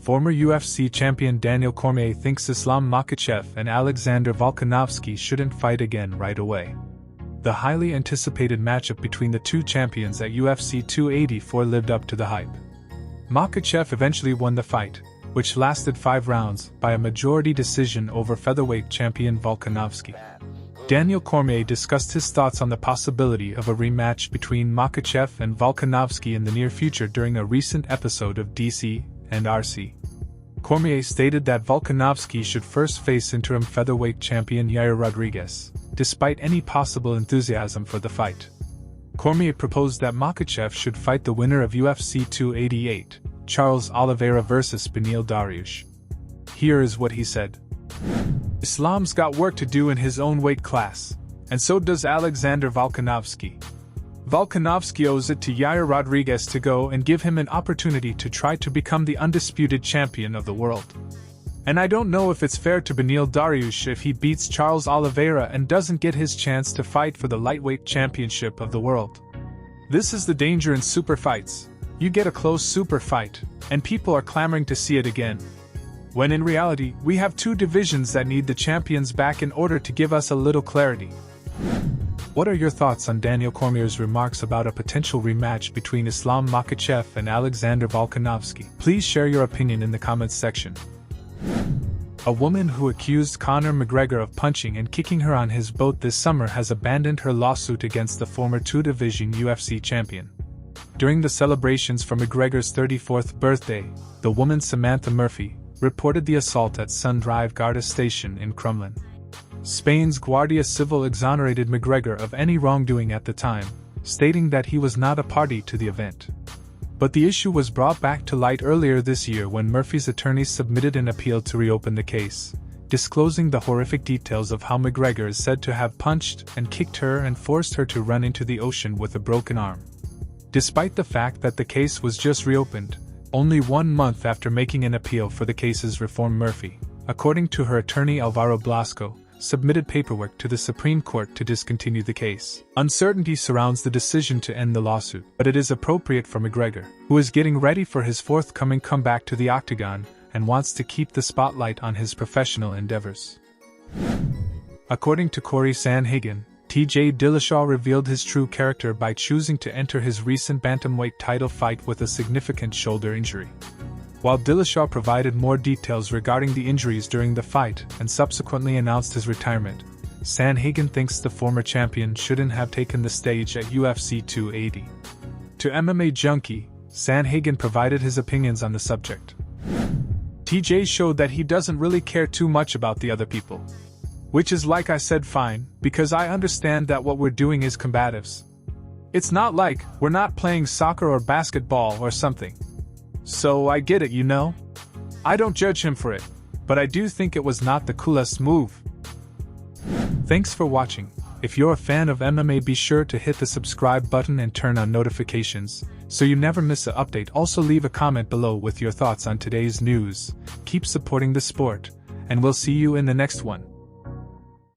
Former UFC champion Daniel Cormier thinks Islam Makhachev and Alexander Volkanovski shouldn't fight again right away. The highly anticipated matchup between the two champions at UFC 284 lived up to the hype. Makhachev eventually won the fight, which lasted 5 rounds, by a majority decision over featherweight champion Volkanovski. Daniel Cormier discussed his thoughts on the possibility of a rematch between Makhachev and Volkanovski in the near future during a recent episode of DC and RC. Cormier stated that Volkanovski should first face interim featherweight champion Yair Rodriguez, despite any possible enthusiasm for the fight. Cormier proposed that Makhachev should fight the winner of UFC 288, Charles Oliveira vs Beneil Dariush. Here is what he said. Islam's got work to do in his own weight class, and so does Alexander Volkanovski. Volkanovski owes it to Yair Rodriguez to go and give him an opportunity to try to become the undisputed champion of the world. And I don't know if it's fair to Beneil Dariush if he beats Charles Oliveira and doesn't get his chance to fight for the lightweight championship of the world. This is the danger in super fights. You get a close super fight, and people are clamoring to see it again. When in reality, we have 2 divisions that need the champions back in order to give us a little clarity. What are your thoughts on Daniel Cormier's remarks about a potential rematch between Islam Makhachev and Alexander Volkanovski? Please share your opinion in the comments section. A woman who accused Conor McGregor of punching and kicking her on his boat this summer has abandoned her lawsuit against the former 2-division UFC champion. During the celebrations for McGregor's 34th birthday, the woman Samantha Murphy reported the assault at Sun Drive Garda station in Crumlin. Spain's Guardia Civil exonerated McGregor of any wrongdoing at the time, stating that he was not a party to the event. But the issue was brought back to light earlier this year when Murphy's attorneys submitted an appeal to reopen the case, disclosing the horrific details of how McGregor is said to have punched and kicked her and forced her to run into the ocean with a broken arm. Despite the fact that the case was just reopened, only 1 month after making an appeal for the case's reform, Murphy, according to her attorney Alvaro Blasco, submitted paperwork to the Supreme Court to discontinue the case. Uncertainty surrounds the decision to end the lawsuit, but it is appropriate for McGregor, who is getting ready for his forthcoming comeback to the octagon and wants to keep the spotlight on his professional endeavors. According to Cory Sandhagen, T.J Dillashaw revealed his true character by choosing to enter his recent bantamweight title fight with a significant shoulder injury. While Dillashaw provided more details regarding the injuries during the fight and subsequently announced his retirement, Sandhagen thinks the former champion shouldn't have taken the stage at UFC 280. To MMA Junkie, Sandhagen provided his opinions on the subject. TJ showed that he doesn't really care too much about the other people. Which is, like I said, fine, because I understand that what we're doing is combatives. It's not like we're not playing soccer or basketball or something. So I get it, you know? I don't judge him for it, but I do think it was not the coolest move. Thanks for watching. If you're a fan of MMA, be sure to hit the subscribe button and turn on notifications, so you never miss an update. Also leave a comment below with your thoughts on today's news. Keep supporting the sport, and we'll see you in the next one.